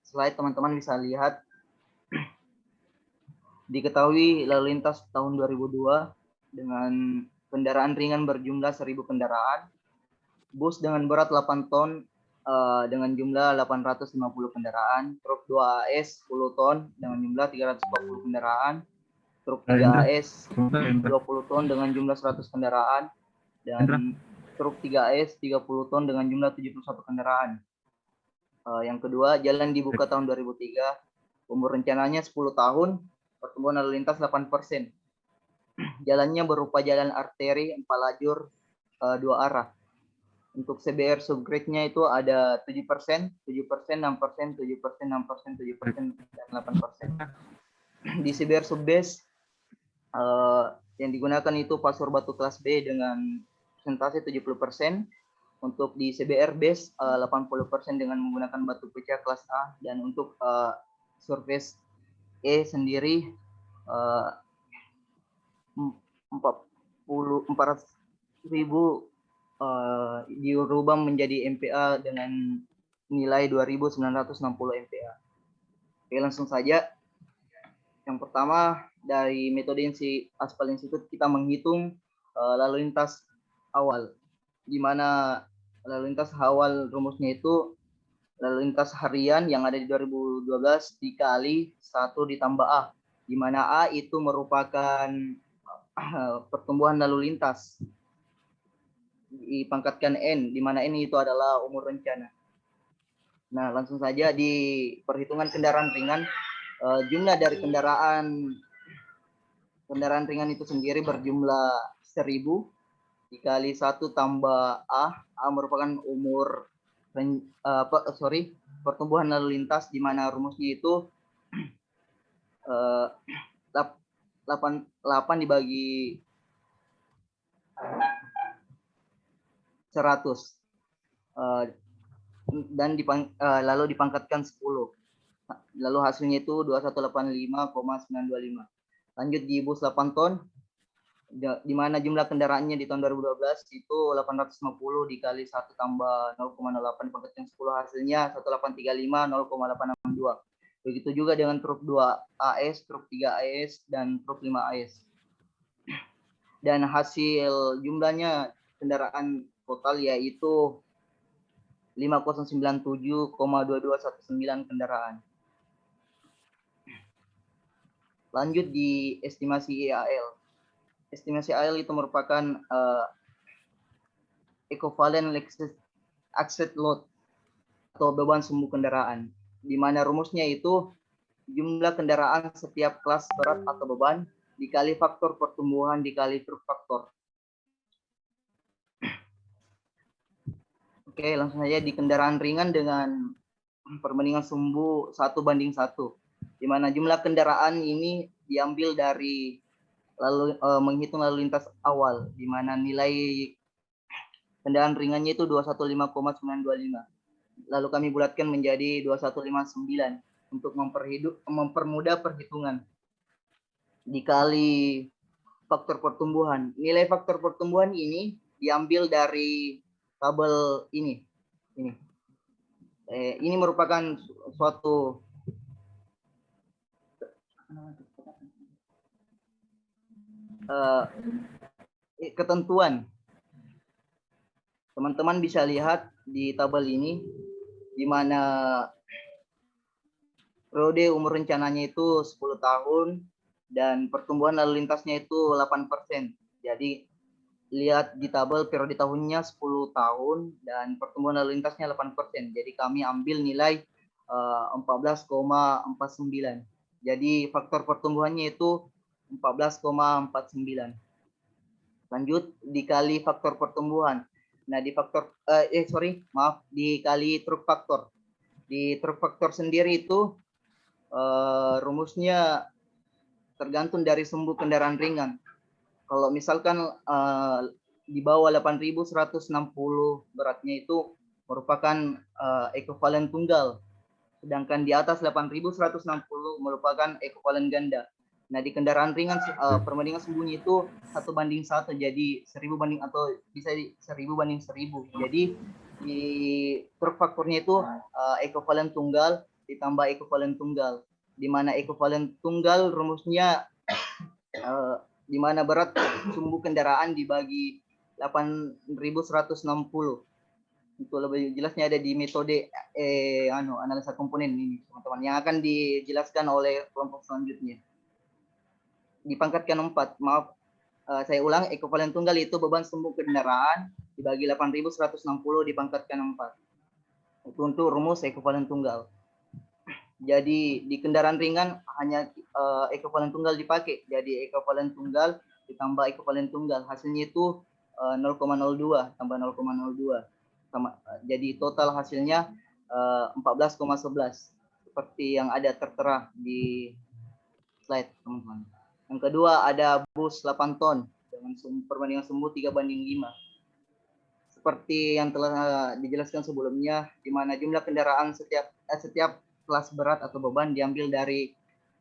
slide teman-teman bisa lihat, diketahui lalu lintas tahun 2002 dengan kendaraan ringan berjumlah 1.000 kendaraan, bus dengan berat 8 ton dengan jumlah 850 kendaraan, truk 2AS 10 ton dengan jumlah 340 kendaraan, truk 3AS 20 ton dengan jumlah 100 kendaraan, dan truk 3AS 30 ton dengan jumlah 71 kendaraan. Yang kedua, jalan dibuka tahun 2003, umur rencananya 10 tahun, pertumbuhan lalu lintas 8%. Jalannya berupa jalan arteri 4 lajur 2 arah. Untuk CBR subgrade-nya itu ada 7%, 7%, 6%, 7%, 6%, 7%, dan 8%. Di CBR subbase yang digunakan itu pasur batu kelas B dengan persentase 70%. Untuk di CBR base 80% dengan menggunakan batu pecah kelas A, dan untuk surface E sendiri 400.000 dirubah menjadi MPA dengan nilai 2.960 MPA. Oke, langsung saja. Yang pertama, dari metode Aspal Institute kita menghitung lalu lintas awal, di mana lalu lintas awal rumusnya itu lalu lintas harian yang ada di 2012 dikali 1 ditambah A, di mana A itu merupakan pertumbuhan lalu lintas, dipangkatkan N, di mana N itu adalah umur rencana. Nah, langsung saja di perhitungan kendaraan ringan, jumlah dari kendaraan ringan itu sendiri berjumlah 1.000 dikali 1 tambah A merupakan umur pertumbuhan lalu lintas, di mana rumusnya itu 8 dibagi 100 dan lalu dipangkatkan 10. Lalu hasilnya itu 2185,925. Lanjut di bus 8 ton, di mana jumlah kendaraannya di tahun 2012 itu 850 dikali 1 tambah 0,08 dipangkatkan 10, hasilnya 1835 0,862. Begitu juga dengan truk 2AS, truk 3AS, dan truk 5AS. Dan hasil jumlahnya kendaraan total yaitu 5097,2219 kendaraan. Lanjut di estimasi EAL. Estimasi EAL itu merupakan equivalent accept load atau beban sumbu kendaraan, di mana rumusnya itu jumlah kendaraan setiap kelas berat atau beban dikali faktor pertumbuhan dikali truk faktor. Oke, langsung saja di kendaraan ringan dengan perbandingan sumbu 1:1, di mana jumlah kendaraan ini diambil dari menghitung lalu lintas awal, di mana nilai kendaraan ringannya itu 215,925. Lalu kami bulatkan menjadi 2159 untuk mempermudah perhitungan. Dikali faktor pertumbuhan. Nilai faktor pertumbuhan ini diambil dari tabel ini. Ini merupakan suatu ketentuan. Teman-teman bisa lihat di tabel ini, di mana periode umur rencananya itu 10 tahun dan pertumbuhan lalu lintasnya itu 8%. Jadi lihat di tabel periode tahunnya 10 tahun dan pertumbuhan lalu lintasnya 8%. Jadi kami ambil nilai 14,49. Jadi faktor pertumbuhannya itu 14,49. Lanjut dikali faktor pertumbuhan. Nah, dikali truk faktor. Di truk faktor sendiri itu rumusnya tergantung dari sumbu kendaraan ringan. Kalau misalkan di bawah 8.160 beratnya itu merupakan ekuivalen tunggal, sedangkan di atas 8.160 merupakan ekuivalen ganda. Nah, di kendaraan ringan perbandingan sumbunya itu 1:1, jadi 1.000 banding atau bisa 1.000 banding 1.000. Jadi di truk faktornya itu ekuivalen tunggal, ditambah ekuivalen tunggal, di mana ekuivalen tunggal rumusnya di mana berat sumbu kendaraan dibagi 8.160. Untuk lebih jelasnya ada di metode analisa komponen ini, teman-teman, yang akan dijelaskan oleh kelompok selanjutnya. Dipangkatkan 4, maaf, saya ulang, ekuivalen tunggal itu beban sumbu kendaraan dibagi 8.160 dipangkatkan 4. Itu untuk rumus ekuivalen tunggal. Jadi di kendaraan ringan hanya ekuivalen tunggal dipakai. Jadi ekuivalen tunggal ditambah ekuivalen tunggal, hasilnya itu 0,02 tambah 0,02. Jadi total hasilnya 14,11 seperti yang ada tertera di slide, teman-teman. Yang kedua ada bus 8 ton dengan perbandingan sumbu 3:5. Seperti yang telah dijelaskan sebelumnya, di mana jumlah kendaraan setiap kelas berat atau beban diambil dari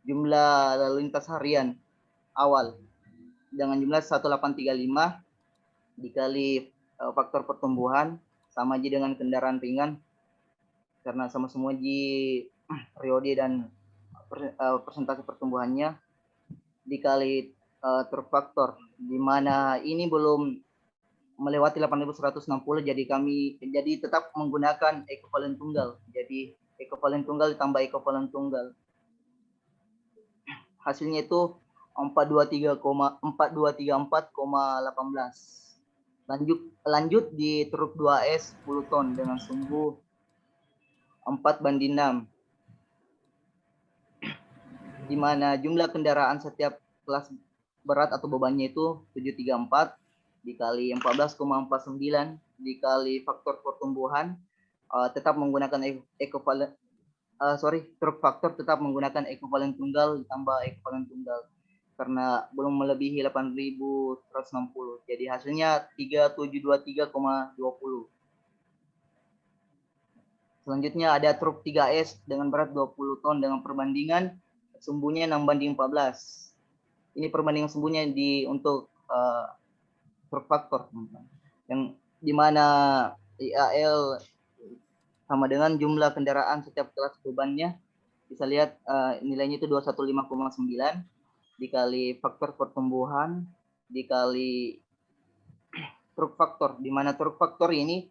jumlah lalu lintas harian awal dengan jumlah 1835 dikali faktor pertumbuhan sama aja dengan kendaraan ringan karena sama semua di periode dan persentase pertumbuhannya dikali truk faktor, di mana ini belum melewati 8.160, jadi tetap menggunakan ekuivalen tunggal. Jadi ekuivalen tunggal ditambah ekuivalen tunggal. Hasilnya itu 4234,18. Lanjut di truk 2S 10 ton dengan sumbu 4:6, di mana jumlah kendaraan setiap kelas berat atau bebannya itu 734 dikali 14,49 dikali faktor pertumbuhan, tetap menggunakan truk faktor tetap menggunakan ekuivalen tunggal ditambah ekuivalen tunggal karena belum melebihi 8.160. Jadi hasilnya 3723,20. Selanjutnya ada truk 3S dengan berat 20 ton dengan perbandingan sumbunya 6:14. Ini perbandingan sumbunya untuk truk faktor, yang dimana IAL sama dengan jumlah kendaraan setiap kelas bebannya. Bisa lihat nilainya itu 215,9 dikali faktor pertumbuhan dikali truk faktor, di mana truk faktor ini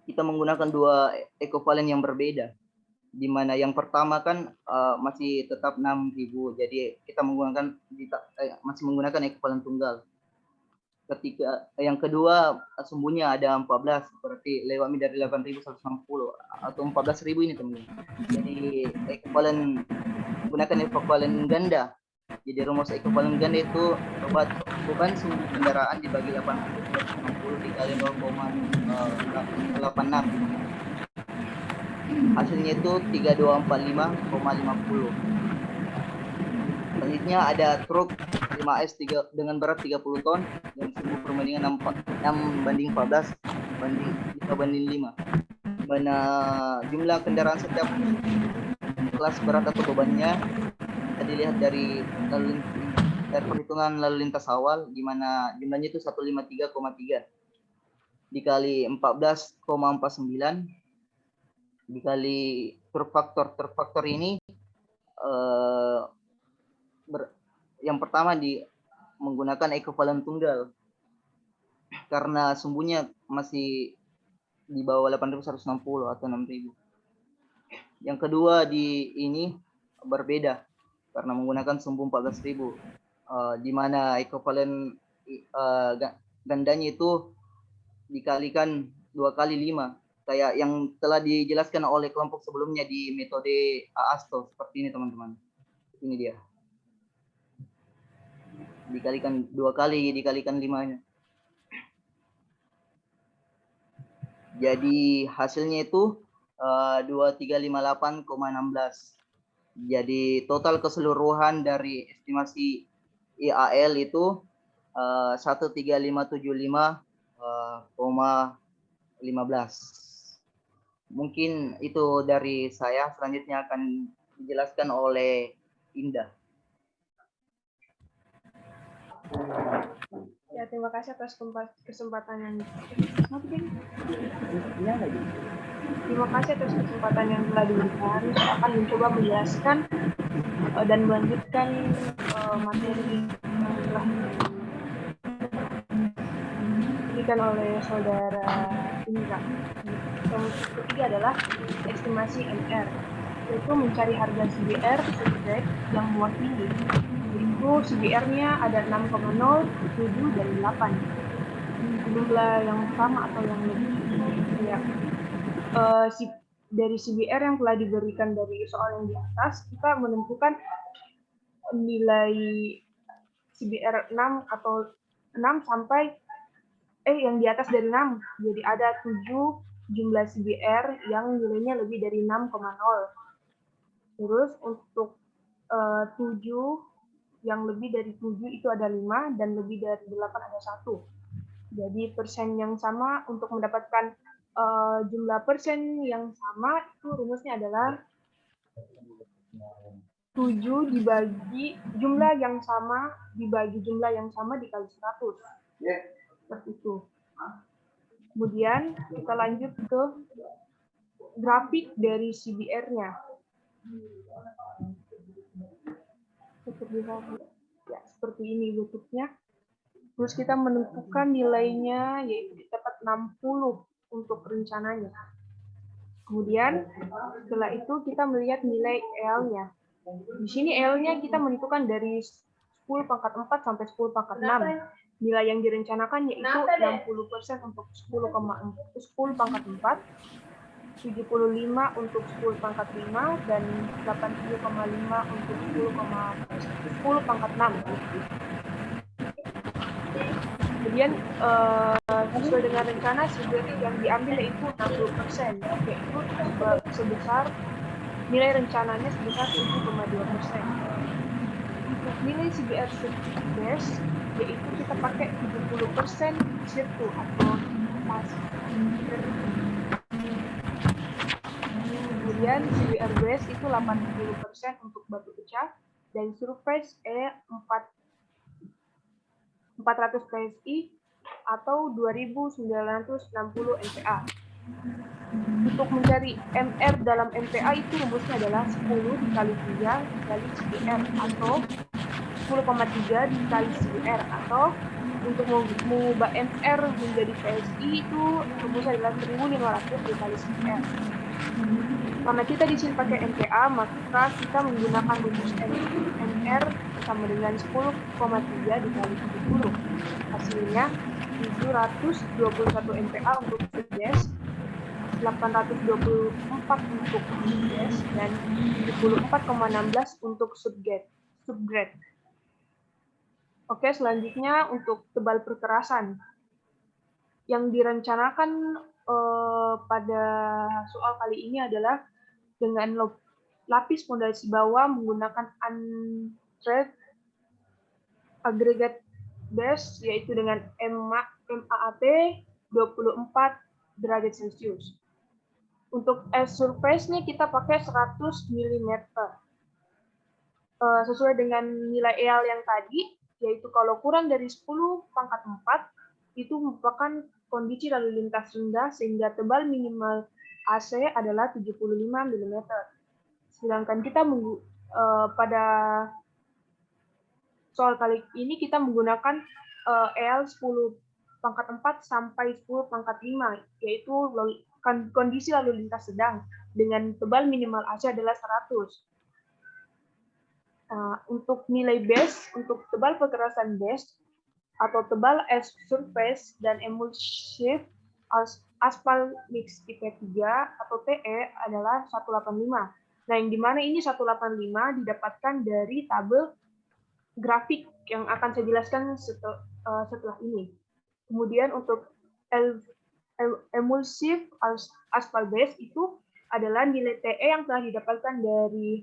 kita menggunakan dua ekuivalen yang berbeda, di mana yang pertama kan masih tetap 6.000, jadi kita masih menggunakan ekuivalen tunggal. Ketika yang kedua sumbunya ada 14, berarti lewat dari 8.160 atau 14.000 ini, teman-teman. Jadi gunakan ekuivalen ganda. Jadi rumus ekuivalen ganda itu beban sumbu kendaraan dibagi 8.160 dikali 0,86. Hasilnya itu 3245,50. Selanjutnya ada truk 5S dengan berat 30 ton dan sumbu perbandingan 6:14 banding 5:5. Mana jumlah kendaraan setiap kelas berat atau bebannya bisa dilihat dari perhitungan lalu lintas awal, di mana jumlahnya itu 153,3 dikali 14,49 dikali truk faktor. Truk faktor ini yang pertama menggunakan ekuivalen tunggal karena sumbunya masih di bawah 8.160 atau 6.000. Yang kedua ini berbeda karena menggunakan sumbu 14.000, di mana ekuivalen gandanya itu dikalikan 2 kali 5 kayak yang telah dijelaskan oleh kelompok sebelumnya di metode AASTO. Seperti ini, teman-teman. Ini dia. Dikalikan 2 kali, dikalikan 5-nya. Jadi hasilnya itu 2358,16. Jadi total keseluruhan dari estimasi IAL itu 13575,15. Mungkin itu dari saya. Selanjutnya akan dijelaskan oleh Indah. Ya, terima kasih atas kesempatan yang Terima kasih atas kesempatan yang telah diberikan. Saya akan mencoba menjelaskan dan melanjutkan materi yang telah diberikan oleh saudara Indra. Yang ketiga adalah estimasi MR, yaitu mencari harga CBR subgrade yang mewakili, yaitu CBR-nya ada 6,0, 7, dan 8. Jumlah yang sama atau yang lebih ya, dari CBR yang telah diberikan dari soal yang di atas, kita menentukan nilai CBR 6 atau 6 sampai yang di atas dari 6. Jadi ada 7 jumlah CBR yang nilainya lebih dari 6,0. Terus untuk 7 yang lebih dari 7 itu ada 5 dan lebih dari 8 ada 1. Jadi persen yang sama untuk mendapatkan jumlah persen yang sama itu rumusnya adalah 7 dibagi jumlah yang sama dibagi jumlah yang sama dikali 100. Seperti itu. Kemudian kita lanjut ke grafik dari CBR-nya. Seperti ini bentuknya. Terus kita menentukan nilainya, yaitu dapat 60 untuk rencananya. Kemudian setelah itu kita melihat nilai L-nya. Di sini L-nya kita menentukan dari 10 pangkat 4 sampai 10 pangkat 6. Nilai yang direncanakan yaitu 60% untuk 10 pangkat 4, 75 untuk 10 pangkat 5, dan 80,5 untuk 10 pangkat 6. Kemudian sesuai dengan rencana yang diambil yaitu 60%, yaitu sebesar nilai rencananya sebesar 7,2%. Untuk nilai CBR base yaitu kita pakai 70% sirtu atau pas. Kemudian CBR base itu 80% untuk batu pecah dan surface 400 PSI atau 2.960 MPa. Untuk mencari MR dalam MPa itu rumusnya adalah 10 dikali 3 dikali CBR atau 10,3 dikali CBR, atau untuk mengubah MR menjadi PSI itu rumusnya adalah 1.500 dikali CBR. Karena kita di sini pakai MPa, maka kita menggunakan rumus MR sama dengan 10,3 dikali 70. Hasilnya 721 MPa untuk subgas, 824 untuk subgas, dan 74,16 untuk subgrade. Oke, selanjutnya untuk tebal perkerasan. Yang direncanakan pada soal kali ini adalah dengan lapis fondasi bawah menggunakan untreated aggregate base, yaitu dengan MAAT 24 derajat Celcius. Untuk surface-nya kita pakai 100 mm. Sesuai dengan nilai EL yang tadi, yaitu kalau kurang dari 10 pangkat 4, itu merupakan kondisi lalu lintas rendah sehingga tebal minimal AC adalah 75 mm. Sedangkan kita pada soal kali ini kita menggunakan EL 10 pangkat 4 sampai 10 pangkat 5, yaitu kondisi lalu lintas sedang dengan tebal minimal AC adalah 100. Untuk nilai base, untuk tebal perkerasan base atau tebal surface dan emulsive aspal mix tipe 3 atau TE adalah 185. Nah, yang dimana ini 185 didapatkan dari tabel grafik yang akan saya jelaskan setelah ini. Kemudian untuk emulsive aspal base itu adalah nilai TE yang telah didapatkan dari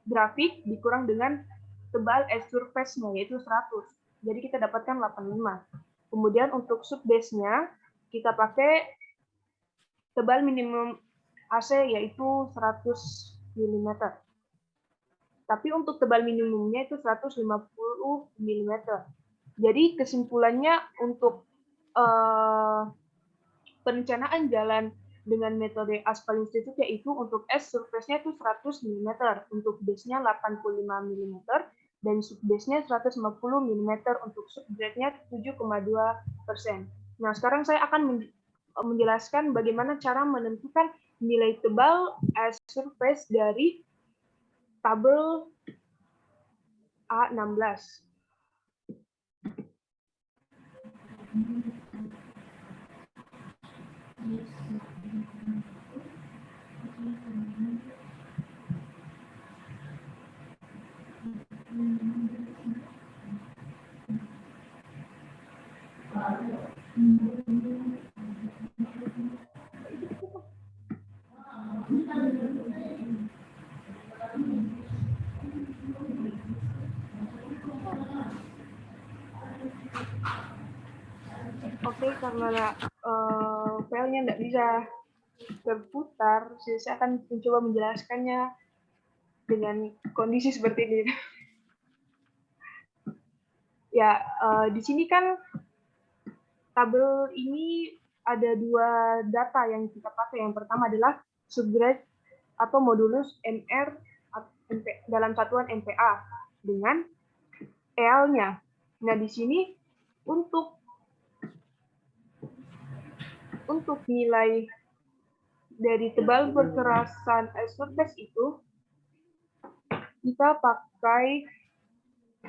grafik dikurang dengan tebal surface-nya yaitu 100. Jadi kita dapatkan 85. Kemudian untuk subbase-nya kita pakai tebal minimum AC yaitu 100 mm. Tapi untuk tebal minimumnya itu 150 mm. Jadi kesimpulannya untuk perencanaan jalan dengan metode Aspal Institute, yaitu untuk S surface-nya itu 100 mm, untuk base-nya 85 mm, dan subbase-nya 150 mm, untuk subgrade-nya 7,2%. Nah, sekarang saya akan menjelaskan bagaimana cara menentukan nilai tebal S surface dari tabel A16. Oke, karena filenya nggak bisa terputar, saya akan mencoba menjelaskannya dengan kondisi seperti ini. Ya, di sini kan tabel ini ada dua data yang kita pakai. Yang pertama adalah subgrade atau modulus MR dalam satuan MPA dengan EL-nya. Nah, di sini untuk nilai dari tebal perkerasan surface itu kita pakai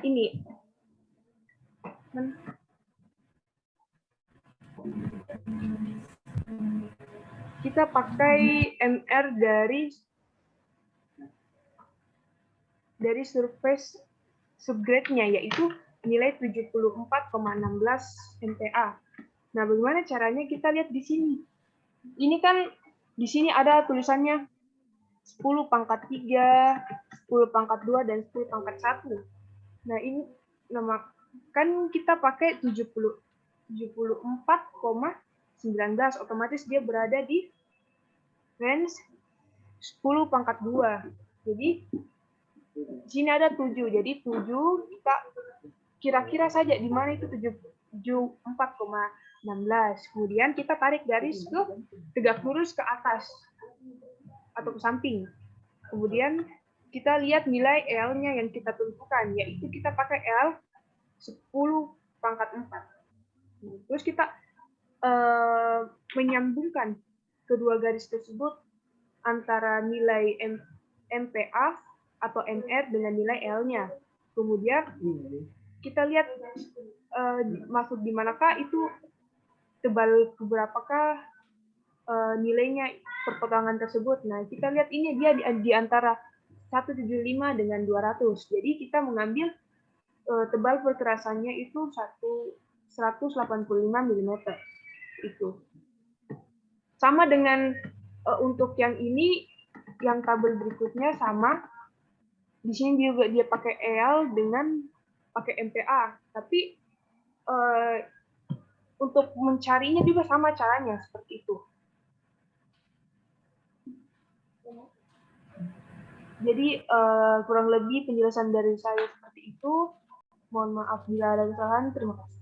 ini. Kita pakai MR dari surface subgrade-nya, yaitu nilai 74,16 MPa. Nah, bagaimana caranya? Kita lihat di sini. Ini kan di sini ada tulisannya 10 pangkat 3, 10 pangkat 2, dan 10 pangkat 1. Nah, ini kan kita pakai 74,19, otomatis dia berada di range 10 pangkat 2. Jadi, di sini ada 7. Jadi, 7 kita kira-kira saja di mana itu 74,16. Kemudian kita tarik garis ke tegak lurus ke atas atau ke samping. Kemudian kita lihat nilai L-nya yang kita tentukan, yaitu kita pakai L 10 pangkat 4. Terus kita menyambungkan kedua garis tersebut antara nilai MPa atau MR dengan nilai L-nya. Kemudian kita lihat masuk di manakah itu tebal keberapakah nilainya perpotongan tersebut. Nah, kita lihat ini dia di antara 175 dengan 200. Jadi kita mengambil tebal perkerasannya itu 185 mm. Itu. Sama dengan untuk yang ini, yang tabel berikutnya sama. Di sini juga dia pakai EL dengan pakai MPa. Tapi untuk mencarinya juga sama caranya, seperti itu. Jadi kurang lebih penjelasan dari saya seperti itu. Mohon maaf bila ada kesalahan. Terima kasih.